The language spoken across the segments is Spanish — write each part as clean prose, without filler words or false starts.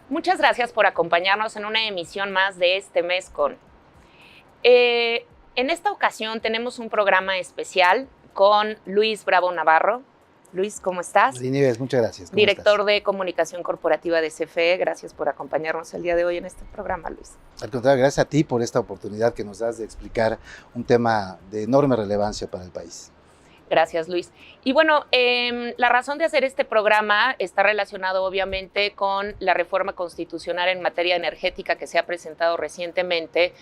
Muchas gracias por acompañarnos en una emisión más de este mes con. En esta ocasión tenemos un programa especial con Luis Bravo Navarro. Luis, ¿cómo estás? María Nieves, muchas gracias. ¿Cómo Director estás? de Comunicación Corporativa de CFE. Gracias por acompañarnos el día de hoy en este programa, Luis. Al contrario, gracias a ti por esta oportunidad que nos das de explicar un tema de enorme relevancia para el país. Gracias, Luis. Y bueno, la razón de hacer este programa está relacionado obviamente con la reforma constitucional en materia energética que se ha presentado recientemente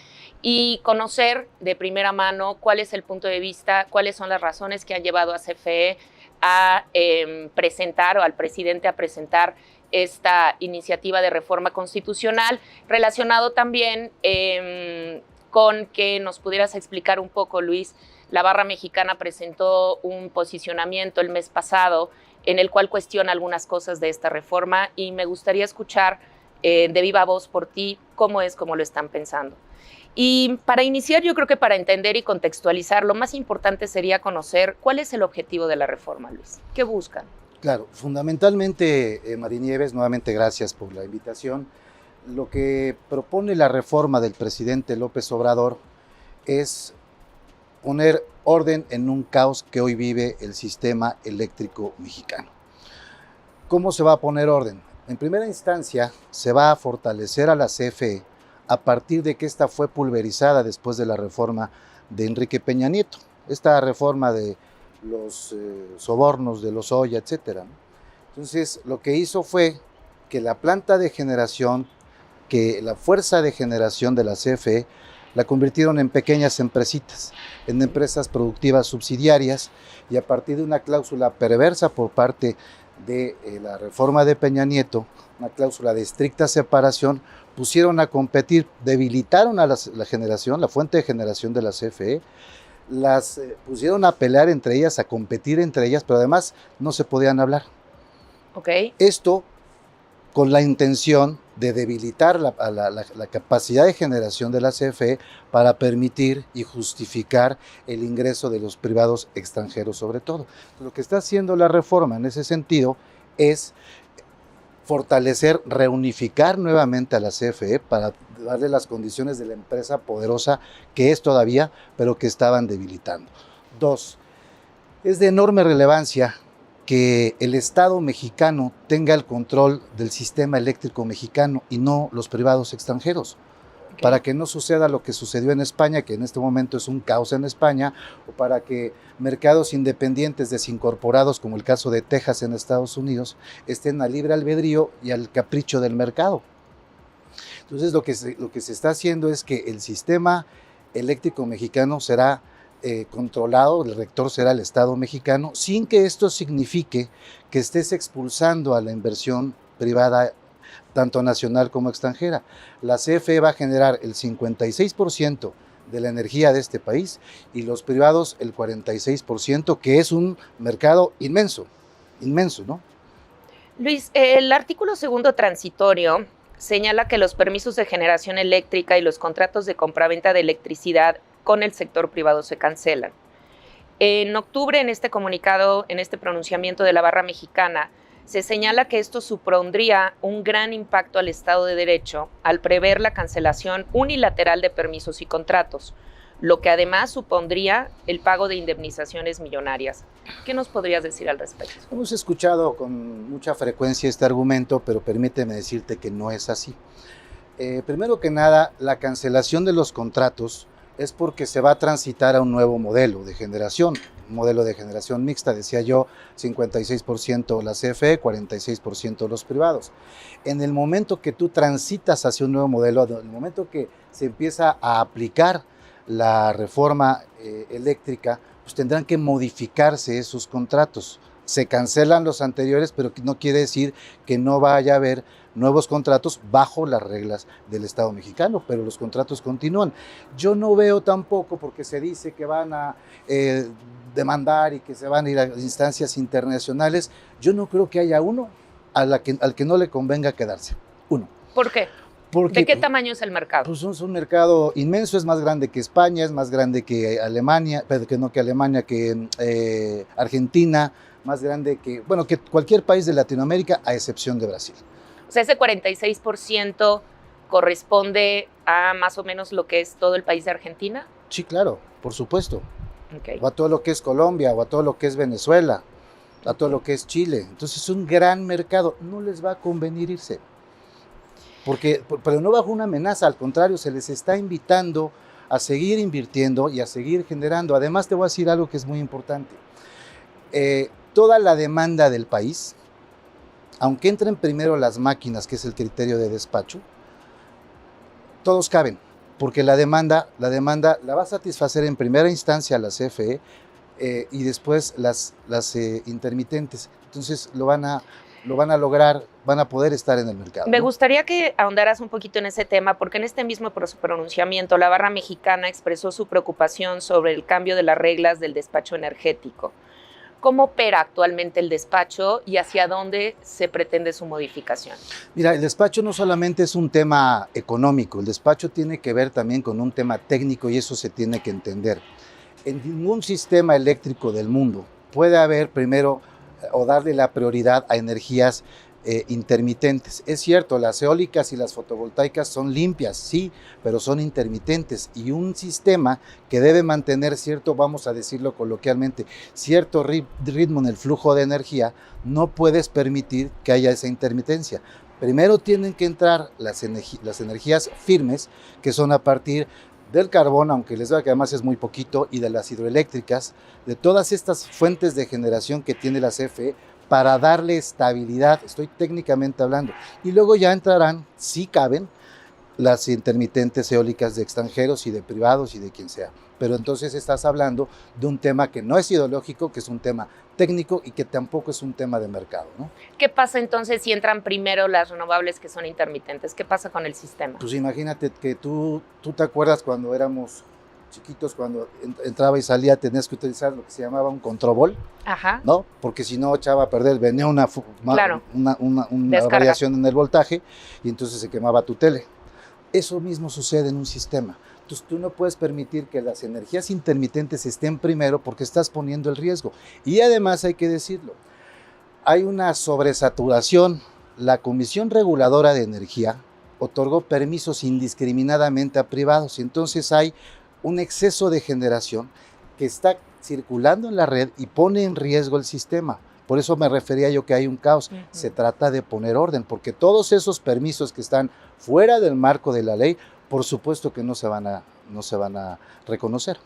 y conocer de primera mano cuál es el punto de vista, cuáles son las razones que han llevado a CFE a presentar o al presidente a presentar esta iniciativa de reforma constitucional, relacionado también con que nos pudieras explicar un poco, Luis. La Barra Mexicana presentó un posicionamiento el mes pasado en el cual cuestiona algunas cosas de esta reforma y me gustaría escuchar de viva voz por ti cómo lo están pensando. Y para iniciar, yo creo que para entender y contextualizar, lo más importante sería conocer cuál es el objetivo de la reforma, Luis. ¿Qué buscan? Claro, fundamentalmente, María Nieves, nuevamente gracias por la invitación. Lo que propone la reforma del presidente López Obrador es poner orden en un caos que hoy vive el sistema eléctrico mexicano. ¿Cómo se va a poner orden? En primera instancia, se va a fortalecer a la CFE a partir de que esta fue pulverizada después de la reforma de Enrique Peña Nieto, esta reforma de los sobornos de los Oya, etc. Entonces, lo que hizo fue que la planta de generación, que la fuerza de generación de la CFE, la convirtieron en pequeñas empresitas, en empresas productivas subsidiarias, y a partir de una cláusula perversa por parte de la reforma de Peña Nieto, una cláusula de estricta separación, pusieron a competir, debilitaron a la generación, la fuente de generación de la CFE, las pusieron a pelear entre ellas, a competir entre ellas, pero además no se podían hablar. Okay. Esto con la intención de debilitar la capacidad de generación de la CFE para permitir y justificar el ingreso de los privados extranjeros sobre todo. Lo que está haciendo la reforma en ese sentido es fortalecer, reunificar nuevamente a la CFE para darle las condiciones de la empresa poderosa que es todavía, pero que estaban debilitando. Dos, es de enorme relevancia que el Estado mexicano tenga el control del sistema eléctrico mexicano y no los privados extranjeros, para que no suceda lo que sucedió en España, que en este momento es un caos en España, o para que mercados independientes desincorporados, como el caso de Texas en Estados Unidos, estén a libre albedrío y al capricho del mercado. Entonces lo que se está haciendo es que el sistema eléctrico mexicano será controlado, el rector será el Estado mexicano, sin que esto signifique que estés expulsando a la inversión privada, tanto nacional como extranjera. La CFE va a generar el 56% de la energía de este país y los privados el 46%, que es un mercado inmenso, ¿no? Luis, el artículo segundo transitorio señala que los permisos de generación eléctrica y los contratos de compraventa de electricidad con el sector privado se cancelan. En octubre, en este comunicado, en este pronunciamiento de la Barra Mexicana, se señala que esto supondría un gran impacto al Estado de Derecho al prever la cancelación unilateral de permisos y contratos, lo que además supondría el pago de indemnizaciones millonarias. ¿Qué nos podrías decir al respecto? Hemos escuchado con mucha frecuencia este argumento, pero permíteme decirte que no es así. Primero que nada, la cancelación de los contratos es porque se va a transitar a un nuevo modelo de generación, un modelo de generación mixta, decía yo, 56% la CFE, 46% los privados. En el momento que tú transitas hacia un nuevo modelo, en el momento que se empieza a aplicar la reforma eléctrica, pues tendrán que modificarse esos contratos. Se cancelan los anteriores, pero no quiere decir que no vaya a haber nuevos contratos bajo las reglas del Estado mexicano, pero los contratos continúan. Yo no veo tampoco, porque se dice que van a demandar y que se van a ir a instancias internacionales, yo no creo que haya uno al que no le convenga quedarse. Uno. ¿Por qué? Porque, ¿de qué tamaño es el mercado? Pues es un mercado inmenso, es más grande que España, es más grande que Alemania, que Argentina, más grande que, bueno, que cualquier país de Latinoamérica, a excepción de Brasil. O sea, ese 46% corresponde a más o menos lo que es todo el país de Argentina. Sí, claro, por supuesto. Okay. O a todo lo que es Colombia, o a todo lo que es Venezuela, a todo lo que es Chile. Entonces es un gran mercado, no les va a convenir irse. Pero no bajo una amenaza, al contrario, se les está invitando a seguir invirtiendo y a seguir generando. Además, te voy a decir algo que es muy importante. Toda la demanda del país, aunque entren primero las máquinas, que es el criterio de despacho, todos caben, porque la demanda la va a satisfacer en primera instancia la CFE y después las intermitentes. Entonces lo van a lograr, van a poder estar en el mercado. Me gustaría que ahondaras un poquito en ese tema, porque en este mismo pronunciamiento la Barra Mexicana expresó su preocupación sobre el cambio de las reglas del despacho energético. ¿Cómo opera actualmente el despacho y hacia dónde se pretende su modificación? Mira, el despacho no solamente es un tema económico, el despacho tiene que ver también con un tema técnico y eso se tiene que entender. En ningún sistema eléctrico del mundo puede haber primero o darle la prioridad a energías intermitentes. Es cierto, las eólicas y las fotovoltaicas son limpias, sí, pero son intermitentes y un sistema que debe mantener cierto, vamos a decirlo coloquialmente, cierto ritmo en el flujo de energía, no puedes permitir que haya esa intermitencia. Primero tienen que entrar las energías firmes, que son a partir del carbón, aunque les diga que además es muy poquito, y de las hidroeléctricas, de todas estas fuentes de generación que tiene la CFE, para darle estabilidad, estoy técnicamente hablando, y luego ya entrarán, si caben, las intermitentes eólicas de extranjeros y de privados y de quien sea. Pero entonces estás hablando de un tema que no es ideológico, que es un tema técnico y que tampoco es un tema de mercado, ¿no? ¿Qué pasa entonces si entran primero las renovables que son intermitentes? ¿Qué pasa con el sistema? Pues imagínate que tú te acuerdas cuando éramos chiquitos, cuando entraba y salía, tenías que utilizar lo que se llamaba un controbol, Ajá. ¿no? Porque si no echaba a perder, venía una variación en el voltaje y entonces se quemaba tu tele. Eso mismo sucede en un sistema. Entonces tú no puedes permitir que las energías intermitentes estén primero porque estás poniendo el riesgo. Y además hay que decirlo, hay una sobresaturación. La Comisión Reguladora de Energía otorgó permisos indiscriminadamente a privados y entonces hay un exceso de generación que está circulando en la red y pone en riesgo el sistema. Por eso me refería yo que hay un caos. Se trata de poner orden, porque todos esos permisos que están fuera del marco de la ley, por supuesto que no se van a reconocer.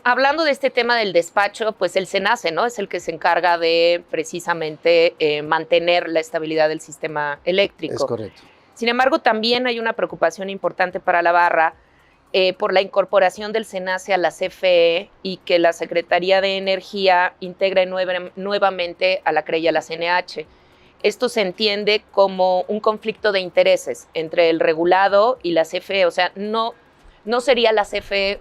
Hablando de este tema del despacho, pues el SENACE, ¿no? Es el que se encarga de precisamente mantener la estabilidad del sistema eléctrico. Es correcto. Sin embargo, también hay una preocupación importante para la Barra por la incorporación del SENACE a la CFE y que la Secretaría de Energía integre nuevamente a la CRE y a la CNH. Esto se entiende como un conflicto de intereses entre el regulado y la CFE. O sea, no sería la CFE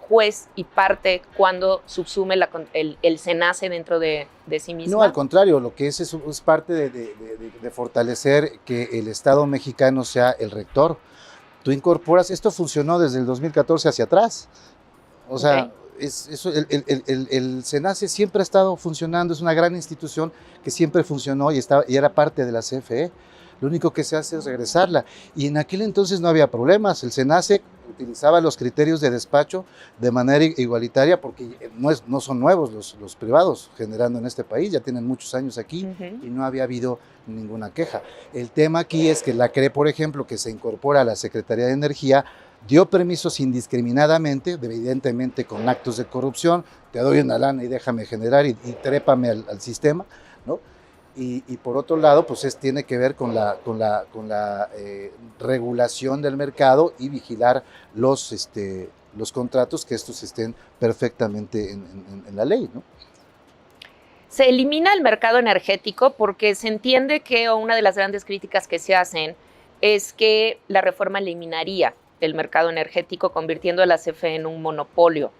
juez y parte cuando subsume el SENACE dentro de sí misma. No, al contrario, lo que es parte de fortalecer que el Estado mexicano sea el rector. Tú incorporas, esto funcionó desde el 2014 hacia atrás. O sea, el SENACE siempre ha estado funcionando, es una gran institución que siempre funcionó y era parte de la CFE. Lo único que se hace es regresarla. Y en aquel entonces no había problemas. El SENACE utilizaba los criterios de despacho de manera igualitaria porque no son nuevos los privados generando en este país, ya tienen muchos años aquí y no había habido ninguna queja. El tema aquí es que la CRE, por ejemplo, que se incorpora a la Secretaría de Energía, dio permisos indiscriminadamente, evidentemente con actos de corrupción, te doy una lana y déjame generar y trépame al sistema, ¿no? Y por otro lado, pues tiene que ver con la regulación del mercado y vigilar los contratos, que estos estén perfectamente en la ley, ¿no? Se elimina el mercado energético porque se entiende que una de las grandes críticas que se hacen es que la reforma eliminaría el mercado energético, convirtiendo a la CFE en un monopolio.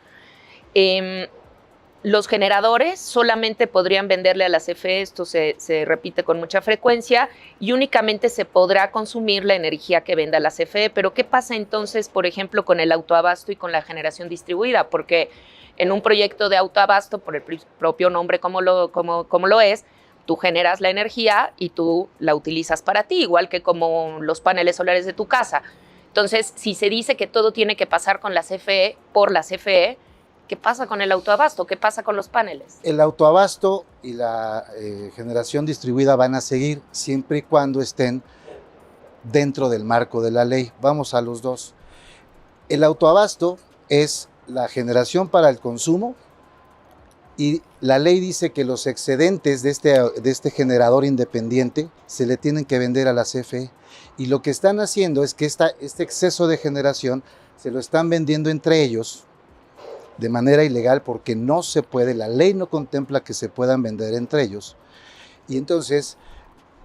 Los generadores solamente podrían venderle a la CFE, esto se repite con mucha frecuencia, y únicamente se podrá consumir la energía que venda la CFE. Pero ¿qué pasa entonces, por ejemplo, con el autoabasto y con la generación distribuida? Porque en un proyecto de autoabasto, por el propio nombre como lo es, Tú generas la energía y tú la utilizas para ti, igual que como los paneles solares de tu casa. Entonces, si se dice que todo tiene que pasar con la CFE, por la CFE, ¿qué pasa con el autoabasto? ¿Qué pasa con los paneles? El autoabasto y la generación distribuida van a seguir siempre y cuando estén dentro del marco de la ley. Vamos a los dos. El autoabasto es la generación para el consumo y la ley dice que los excedentes de este generador independiente se le tienen que vender a la CFE. Y lo que están haciendo es que este exceso de generación se lo están vendiendo entre ellos de manera ilegal porque no se puede, la ley no contempla que se puedan vender entre ellos. Y entonces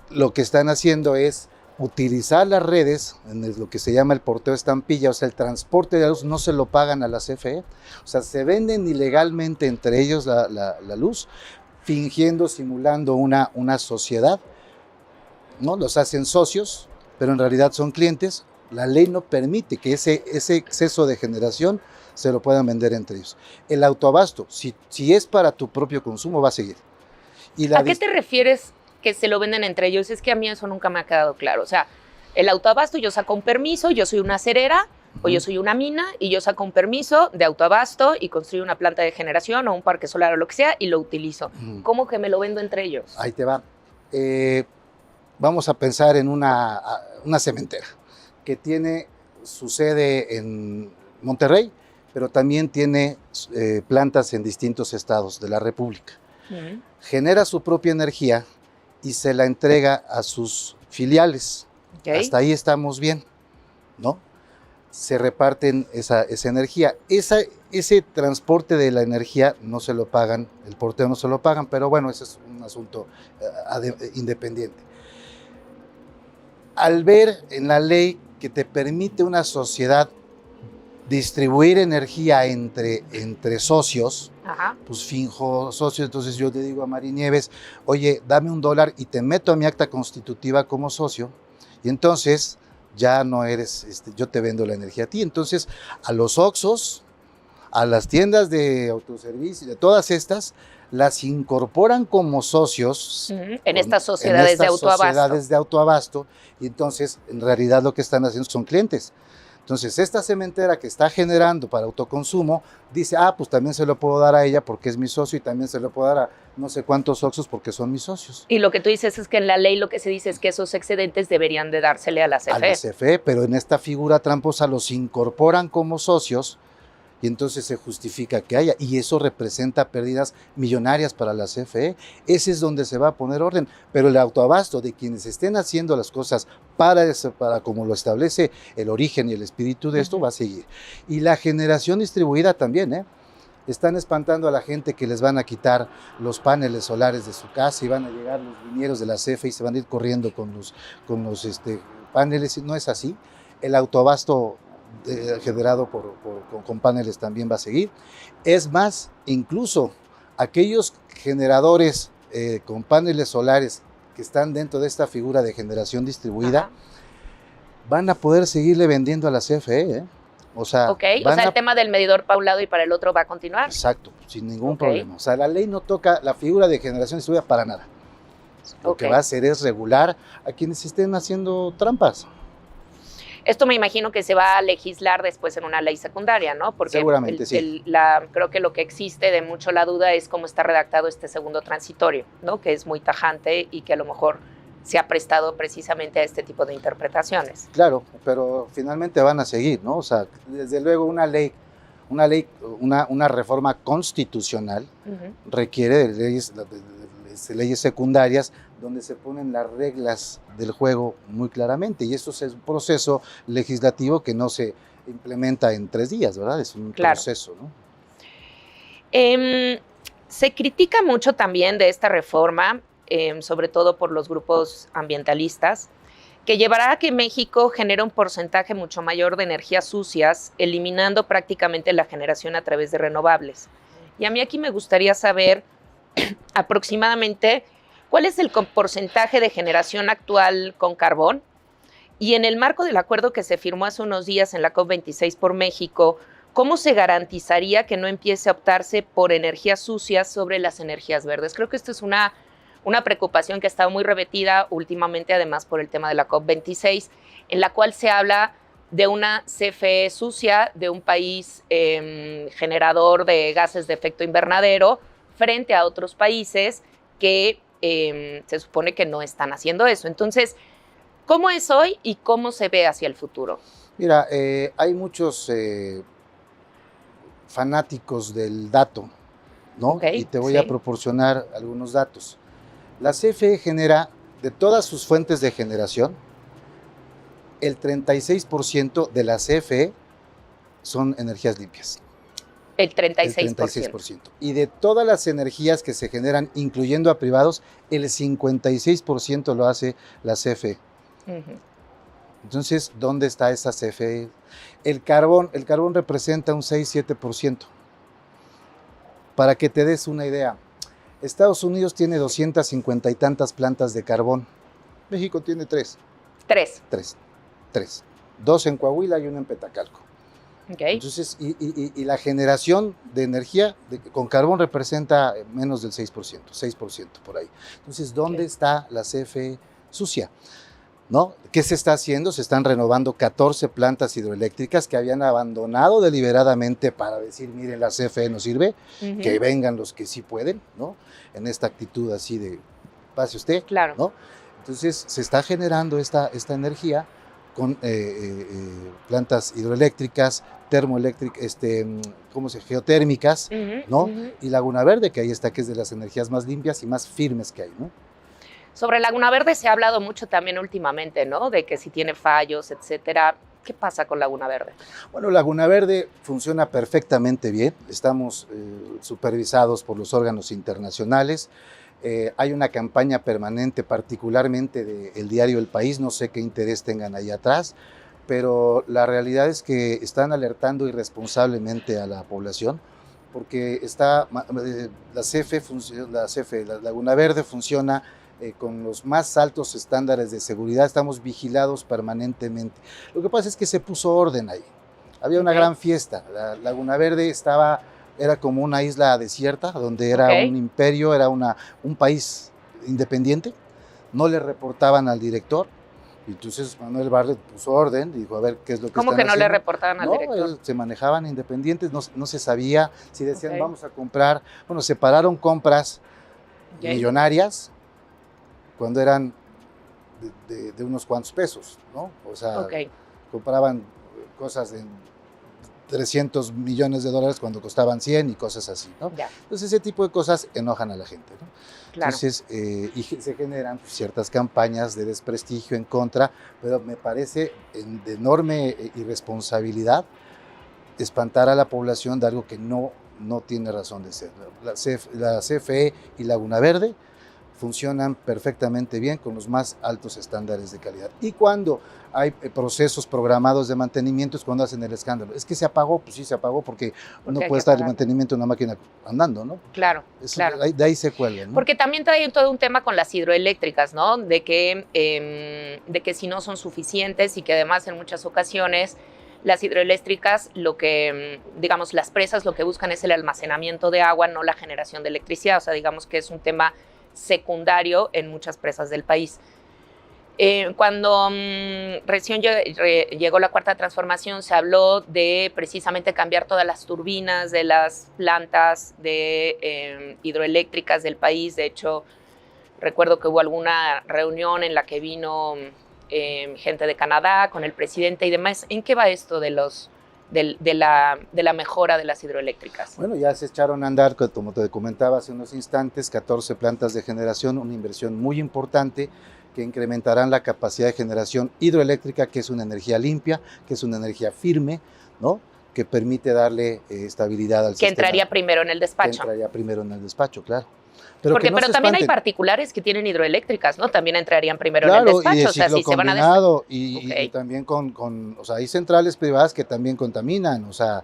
lo que están haciendo es utilizar las redes, en lo que se llama el porteo estampilla, o sea, el transporte de la luz no se lo pagan a la CFE, o sea, se venden ilegalmente entre ellos la luz, fingiendo, simulando una sociedad, ¿no? Los hacen socios, pero en realidad son clientes. La ley no permite que ese exceso de generación se lo puedan vender entre ellos. El autoabasto, si es para tu propio consumo, va a seguir. ¿A qué te refieres que se lo venden entre ellos? Es que a mí eso nunca me ha quedado claro. O sea, el autoabasto, yo saco un permiso, yo soy una cerera o yo soy una mina y yo saco un permiso de autoabasto y construyo una planta de generación o un parque solar o lo que sea y lo utilizo. ¿Cómo que me lo vendo entre ellos? Ahí te va. Vamos a pensar en una cementera que tiene su sede en Monterrey, pero también tiene plantas en distintos estados de la República. Genera su propia energía y se la entrega a sus filiales. Hasta ahí estamos bien, ¿no? Se reparten esa energía. Ese transporte de la energía no se lo pagan, el porteo no se lo pagan, pero bueno, ese es un asunto independiente. Al ver en la ley que te permite una sociedad distribuir energía entre socios, pues finjo socios, entonces yo le digo a Mari Nieves, oye, dame $1 y te meto a mi acta constitutiva como socio, y entonces ya no eres, yo te vendo la energía a ti. Entonces a los Oxxos, a las tiendas de autoservicio, de todas estas, las incorporan como socios en estas sociedades de autoabasto, y entonces en realidad lo que están haciendo son clientes. Entonces esta cementera que está generando para autoconsumo dice, pues también se lo puedo dar a ella porque es mi socio y también se lo puedo dar a no sé cuántos Oxxos porque son mis socios. Y lo que tú dices es que en la ley lo que se dice es que esos excedentes deberían de dársele a la CFE. A la CFE, pero en esta figura tramposa los incorporan como socios y entonces se justifica que haya, y eso representa pérdidas millonarias para la CFE. Ese es donde se va a poner orden, pero el autoabasto de quienes estén haciendo las cosas para como lo establece el origen y el espíritu de esto va a seguir. Y la generación distribuida también, están espantando a la gente que les van a quitar los paneles solares de su casa y van a llegar los vinieros de la CFE y se van a ir corriendo con los paneles. No es así. El autoabasto generado con paneles también va a seguir. Es más, incluso aquellos generadores con paneles solares que están dentro de esta figura de generación distribuida van a poder seguirle vendiendo a la CFE. O sea, el tema del medidor para un lado y para el otro va a continuar. Exacto, sin ningún problema. O sea, la ley no toca la figura de generación distribuida para nada. Lo que va a hacer es regular a quienes estén haciendo trampas. Esto me imagino que se va a legislar después en una ley secundaria, ¿no? Porque seguramente sí. Creo que lo que existe de mucho la duda es cómo está redactado este segundo transitorio, ¿no? Que es muy tajante y que a lo mejor se ha prestado precisamente a este tipo de interpretaciones. Claro, pero finalmente van a seguir, ¿no? O sea, desde luego una reforma constitucional requiere de leyes secundarias donde se ponen las reglas del juego muy claramente, y esto es un proceso legislativo que no se implementa en 3 días, ¿verdad? Es un proceso, ¿no? Se critica mucho también de esta reforma, sobre todo por los grupos ambientalistas, que llevará a que México genere un porcentaje mucho mayor de energías sucias, eliminando prácticamente la generación a través de renovables. Y a mí aquí me gustaría saber aproximadamente cuál es el porcentaje de generación actual con carbón, y en el marco del acuerdo que se firmó hace unos días en la COP26 por México, ¿cómo se garantizaría que no empiece a optarse por energías sucias sobre las energías verdes? Creo que esto es una una preocupación que ha estado muy repetida últimamente, además por el tema de la COP26, en la cual se habla de una CFE sucia, de un país generador de gases de efecto invernadero, frente a otros países que se supone que no están haciendo eso. Entonces, ¿cómo es hoy y cómo se ve hacia el futuro? Mira, hay muchos fanáticos del dato, ¿no? Okay, y te voy a proporcionar algunos datos. La CFE genera, de todas sus fuentes de generación, el 36% de la CFE son energías limpias. El 36%. El 36%. Y de todas las energías que se generan, incluyendo a privados, el 56% lo hace la CFE. Entonces, ¿dónde está esa CFE? El carbón representa un 6-7%. Para que te des una idea, Estados Unidos tiene 250 y tantas plantas de carbón. México tiene 3. 3. 2 en Coahuila y 1 en Petacalco. Okay. Entonces, y la generación de energía con carbón representa menos del 6% por ahí. Entonces, ¿dónde está la CFE sucia? ¿No? ¿Qué se está haciendo? Se están renovando 14 plantas hidroeléctricas que habían abandonado deliberadamente para decir, miren, la CFE no sirve, que vengan los que sí pueden, ¿no? En esta actitud así de, pase usted, claro, ¿no? Entonces, se está generando esta energía con plantas hidroeléctricas, termoeléctricas, geotérmicas, ¿no? Y Laguna Verde, que ahí está, que es de las energías más limpias y más firmes que hay, ¿no? Sobre Laguna Verde se ha hablado mucho también últimamente, ¿no? De que si tiene fallos, etcétera. ¿Qué pasa con Laguna Verde? Bueno, Laguna Verde funciona perfectamente bien. Estamos supervisados por los órganos internacionales. Hay una campaña permanente, particularmente del diario El País, no sé qué interés tengan ahí atrás, pero la realidad es que están alertando irresponsablemente a la población, porque la Laguna Verde funciona con los más altos estándares de seguridad, estamos vigilados permanentemente. Lo que pasa es que se puso orden ahí, había una gran fiesta, la Laguna Verde era como una isla desierta, donde era un imperio, era un país independiente, no le reportaban al director, y entonces Manuel Bartlett puso orden, dijo a ver qué es lo que están haciendo. ¿Cómo que no le reportaban al director? Se manejaban independientes, no se sabía si decían vamos a comprar, bueno, separaron compras millonarias, cuando eran de unos cuantos pesos, ¿no? O sea, compraban cosas de 300 millones de dólares cuando costaban 100 y cosas así, ¿no? Entonces ese tipo de cosas enojan a la gente, ¿no? Claro. Entonces, y se generan ciertas campañas de desprestigio en contra, pero me parece de enorme irresponsabilidad espantar a la población de algo que no tiene razón de ser. La CFE y Laguna Verde funcionan perfectamente bien con los más altos estándares de calidad. Y cuando hay procesos programados de mantenimiento es cuando hacen el escándalo. Es que se apagó, pues sí se apagó porque no puede estar el mantenimiento de una máquina andando, ¿no? Claro, claro. De ahí se cuelgan, ¿no? Porque también trae todo un tema con las hidroeléctricas, ¿no? De que si no son suficientes y que además en muchas ocasiones las hidroeléctricas, digamos, las presas lo que buscan es el almacenamiento de agua, no la generación de electricidad. O sea, digamos que es un tema secundario en muchas presas del país. Cuando recién llegó la Cuarta Transformación, se habló de precisamente cambiar todas las turbinas de las plantas hidroeléctricas del país. De hecho, recuerdo que hubo alguna reunión en la que vino gente de Canadá con el presidente y demás. ¿En qué va esto de la mejora de las hidroeléctricas? Bueno, ya se echaron a andar, como te comentaba hace unos instantes, 14 plantas de generación, una inversión muy importante que incrementarán la capacidad de generación hidroeléctrica, que es una energía limpia, que es una energía firme, ¿no? Que permite darle estabilidad al sistema. Que entraría primero en el despacho. Que entraría primero en el despacho, claro. Pero también hay particulares que tienen hidroeléctricas, ¿no? También entrarían primero en el despacho. Y o sea, si se van a y también o sea, hay centrales privadas que también contaminan, o sea,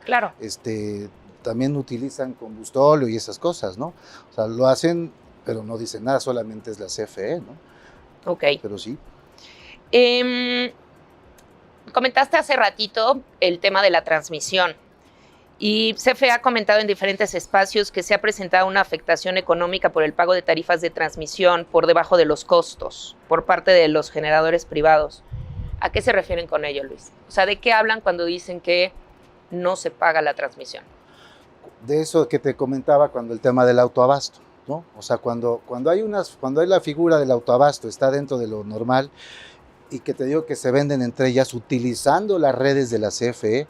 también utilizan combustóleo y esas cosas, ¿no? O sea, lo hacen, pero no dicen nada, solamente es la CFE, ¿no? Pero sí. Comentaste hace ratito el tema de la transmisión. Y CFE ha comentado en diferentes espacios que se ha presentado una afectación económica por el pago de tarifas de transmisión por debajo de los costos por parte de los generadores privados. ¿A qué se refieren con ello, Luis? O sea, ¿de qué hablan cuando dicen que no se paga la transmisión? De eso que te comentaba cuando el tema del autoabasto, ¿no? O sea, cuando hay la figura del autoabasto, está dentro de lo normal, y que te digo que se venden entre ellas utilizando las redes de la CFE,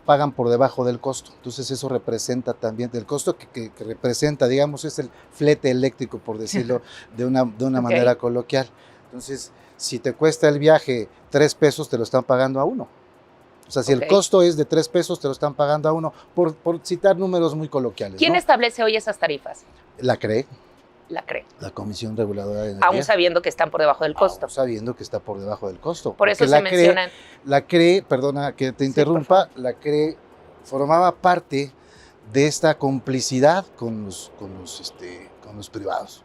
pagan por debajo del costo. Entonces eso representa también, el costo que representa, digamos, es el flete eléctrico, por decirlo de una manera coloquial. Entonces, si te cuesta el viaje 3 pesos, te lo están pagando a 1. O sea, si el costo es de 3 pesos, te lo están pagando a 1, por citar números muy coloquiales. ¿Quién ¿no? establece hoy esas tarifas? La CRE. La CRE. La Comisión Reguladora de Energía. Aún sabiendo que están por debajo del costo. Aún sabiendo que está por debajo del costo. Por eso se mencionan. La CRE, perdona que te interrumpa, la CRE formaba parte de esta complicidad con los privados.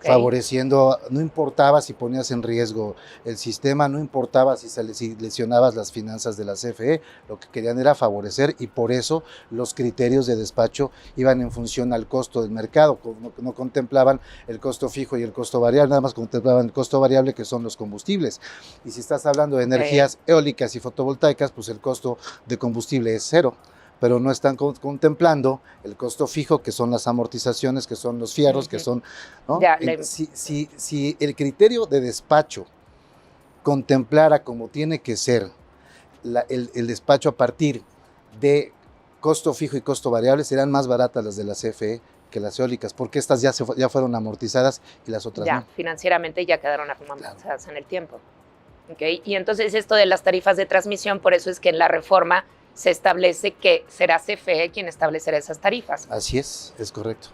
Favoreciendo, no importaba si ponías en riesgo el sistema, no importaba si lesionabas las finanzas de la CFE, lo que querían era favorecer, y por eso los criterios de despacho iban en función al costo del mercado, no contemplaban el costo fijo y el costo variable, nada más contemplaban el costo variable, que son los combustibles. Y si estás hablando de energías eólicas y fotovoltaicas, pues el costo de combustible es 0. Pero no están contemplando el costo fijo, que son las amortizaciones, que son los fierros, que son, ¿no? Si el criterio de despacho contemplara como tiene que ser el despacho a partir de costo fijo y costo variable, serán más baratas las de la CFE que las eólicas, porque estas ya fueron amortizadas y las otras no. Financieramente ya quedaron amortizadas en el tiempo. Y entonces esto de las tarifas de transmisión, por eso es que en la reforma se establece que será CFE quien establecerá esas tarifas. Así es correcto.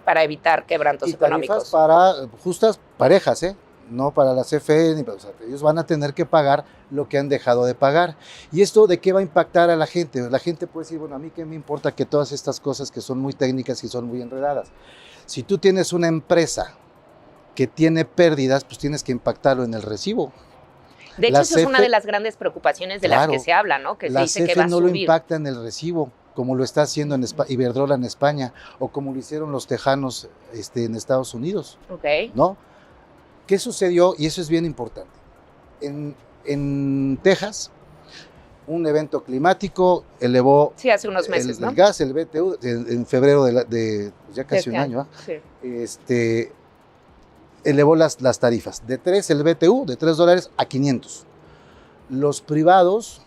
Para evitar quebrantos económicos. Tarifas para justas parejas, no para la CFE, o sea, ellos van a tener que pagar lo que han dejado de pagar. ¿Y esto de qué va a impactar a la gente? La gente puede decir, bueno, a mí qué me importa que todas estas cosas que son muy técnicas y son muy enredadas. Si tú tienes una empresa que tiene pérdidas, pues tienes que impactarlo en el recibo. De hecho, eso es una de las grandes preocupaciones de las que se habla, ¿no? Que se dice que va a subir. La CFE no lo impacta en el recibo, como lo está haciendo en Iberdrola en España, o como lo hicieron los tejanos en Estados Unidos. ¿No? ¿Qué sucedió? Y eso es bien importante. En Texas, un evento climático elevó hace unos meses, el gas, el BTU, en febrero de ya casi un año. Elevó las tarifas, de 3 el BTU, de $3 a 500. Los privados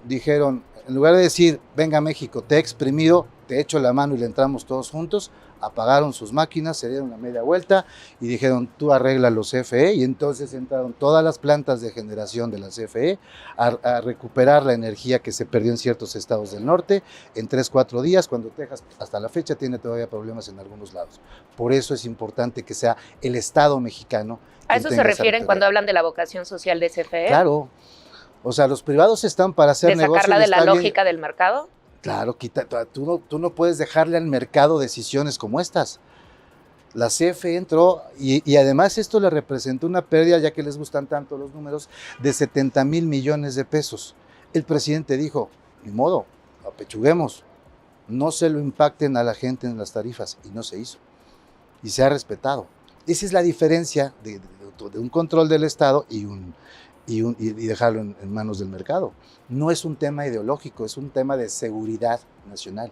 dijeron, en lugar de decir, venga México, te he exprimido, te echo la mano y le entramos todos juntos, apagaron sus máquinas, se dieron una media vuelta y dijeron, tú arregla los CFE, y entonces entraron todas las plantas de generación de la CFE a recuperar la energía que se perdió en ciertos estados del norte en 3-4 días, cuando Texas hasta la fecha tiene todavía problemas en algunos lados. Por eso es importante que sea el Estado mexicano. ¿A eso se refieren cuando hablan de la vocación social de CFE? Claro. O sea, los privados están para hacer negocios. ¿De sacarla de la lógica del mercado? Claro, tú no puedes dejarle al mercado decisiones como estas. La CFE entró y además esto le representó una pérdida, ya que les gustan tanto los números, de 70,000 millones de pesos. El presidente dijo, ni modo, apechuguemos, no se lo impacten a la gente en las tarifas, y no se hizo. Y se ha respetado. Esa es la diferencia de un control del Estado y dejarlo en manos del mercado. No es un tema ideológico, es un tema de seguridad nacional.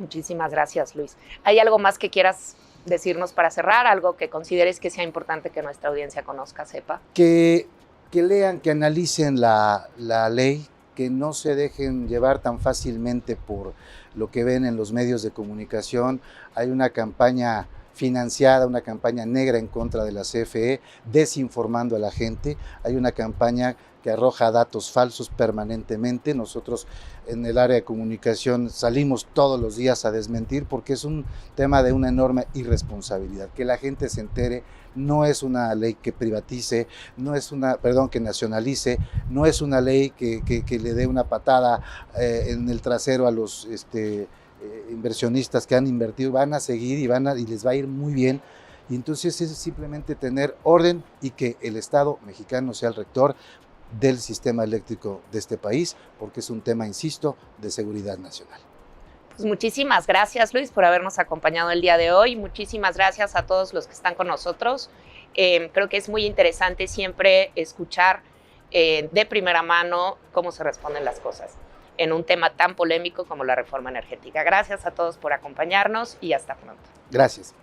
Muchísimas gracias, Luis. ¿Hay algo más que quieras decirnos para cerrar? ¿Algo que consideres que sea importante que nuestra audiencia conozca, sepa? Que lean, que analicen la ley, que no se dejen llevar tan fácilmente por lo que ven en los medios de comunicación. Hay una campaña financiada, una campaña negra en contra de la CFE, desinformando a la gente. Hay una campaña que arroja datos falsos permanentemente. Nosotros en el área de comunicación salimos todos los días a desmentir, porque es un tema de una enorme irresponsabilidad. Que la gente se entere, no es una ley que privatice, que nacionalice, no es una ley que le dé una patada en el trasero a los inversionistas que han invertido. Van a seguir y les va a ir muy bien. Y entonces es simplemente tener orden y que el Estado mexicano sea el rector, del sistema eléctrico de este país, porque es un tema, insisto, de seguridad nacional. Pues muchísimas gracias, Luis, por habernos acompañado el día de hoy. Muchísimas gracias a todos los que están con nosotros. Creo que es muy interesante siempre escuchar de primera mano cómo se responden las cosas en un tema tan polémico como la reforma energética. Gracias a todos por acompañarnos y hasta pronto. Gracias.